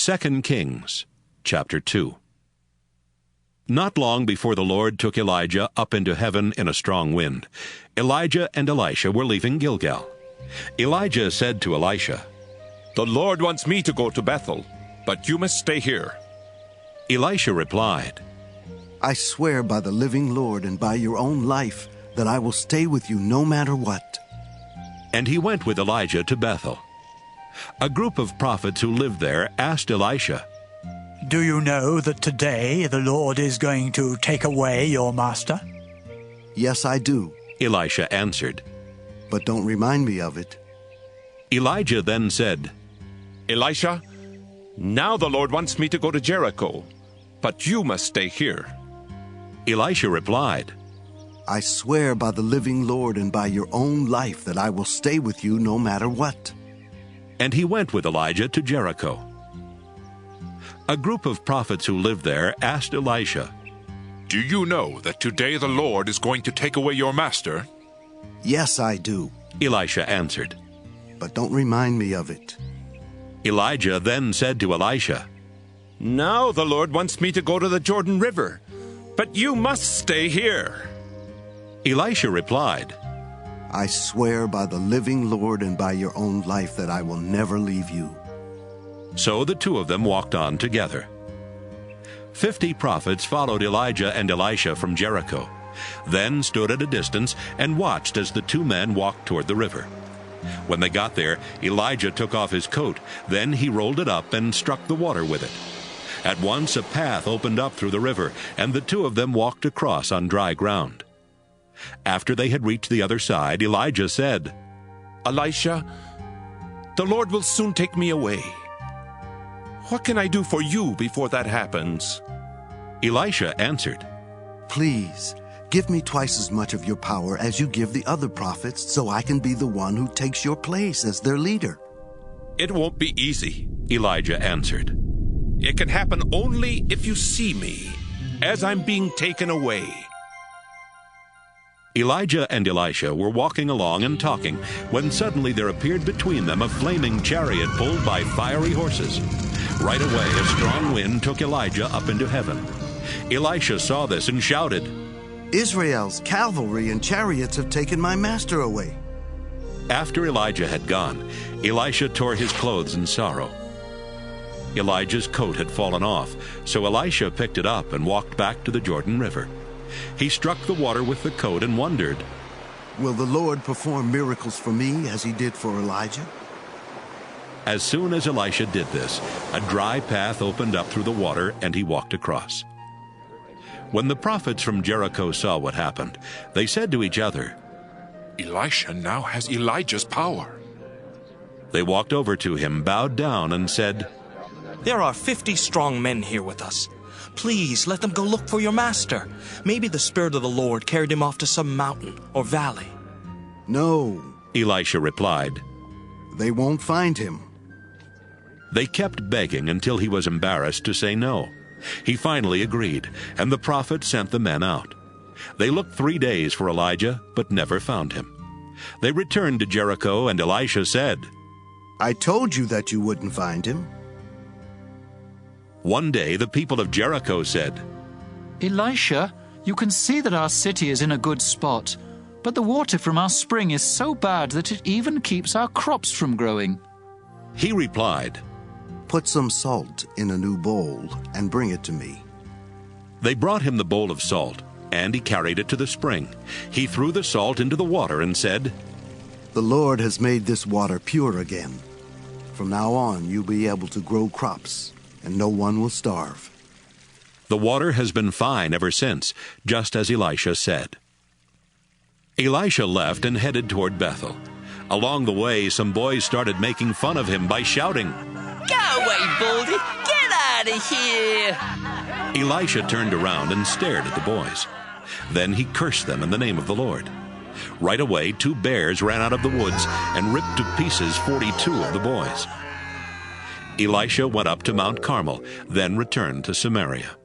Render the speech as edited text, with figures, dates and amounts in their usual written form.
2 Kings, chapter 2. Not long before the Lord took Elijah up into heaven in a strong wind, Elijah and Elisha were leaving Gilgal. Elijah said to Elisha, "The Lord wants me to go to Bethel, but you must stay here." Elisha replied, I swear by the living Lord and by your own life that I will stay with you no matter what. And he went with Elijah to Bethel. A group of prophets who lived there asked Elisha, "Do you know that today the Lord is going to take away your master?" Yes, I do, Elisha answered. but don't remind me of it. Elijah then said, "Elisha, now the Lord wants me to go to Jericho, but you must stay here." Elisha replied, I swear by the living Lord and by your own life that I will stay with you no matter what. and he went with Elijah to Jericho. A group of prophets who lived there asked Elisha, "Do you know that today the Lord is going to take away your master?" Yes, I do, Elisha answered. but don't remind me of it. Elijah then said to Elisha, "Now the Lord wants me to go to the Jordan River, but you must stay here." Elisha replied, I swear by the living Lord and by your own life that I will never leave you. So the two of them walked on together. 50 prophets followed Elijah and Elisha from Jericho, then stood at a distance and watched as the two men walked toward the river. When they got there, Elijah took off his coat. Then he rolled it up and struck the water with it. At once a path opened up through the river, and the two of them walked across on dry ground. After they had reached the other side, Elijah said, "Elisha, the Lord will soon take me away. What can I do for you before that happens?" Elisha answered, Please, give me twice as much of your power as you give the other prophets so I can be the one who takes your place as their leader. "It won't be easy. Elijah answered. It can happen only if you see me, as I'm being taken away." Elijah and Elisha were walking along and talking when suddenly there appeared between them a flaming chariot pulled by fiery horses. Right away a strong wind took Elijah up into heaven. Elisha saw this and shouted, Israel's cavalry and chariots have taken my master away. After Elijah had gone, Elisha tore his clothes in sorrow. Elijah's coat had fallen off, so Elisha picked it up and walked back to the Jordan River. He struck the water with the coat and wondered, Will the Lord perform miracles for me as he did for Elijah? As soon as Elisha did this, a dry path opened up through the water, and he walked across. When the prophets from Jericho saw what happened, they said to each other, Elisha now has Elijah's power. They walked over to him, bowed down, and said, "There are 50 strong men here with us. Please let them go look for your master. Maybe the Spirit of the Lord carried him off to some mountain or valley." No, Elisha replied. they won't find him. They kept begging until he was embarrassed to say no. He finally agreed, and the prophet sent the men out. They looked 3 days for Elijah, but never found him. They returned to Jericho, and Elisha said, I told you that you wouldn't find him. One day the people of Jericho said, "Elisha, you can see that our city is in a good spot, but the water from our spring is so bad that it even keeps our crops from growing." He replied, Put some salt in a new bowl and bring it to me. They brought him the bowl of salt, and he carried it to the spring. He threw the salt into the water and said, The Lord has made this water pure again. From now on you'll be able to grow crops, and no one will starve. The water has been fine ever since, just as Elisha said. Elisha left and headed toward Bethel. Along the way, some boys started making fun of him by shouting, "Go away, Baldy! Get out of here!" Elisha turned around and stared at the boys. Then he cursed them in the name of the Lord. Right away, 2 bears ran out of the woods and ripped to pieces 42 of the boys. Elisha went up to Mount Carmel, then returned to Samaria.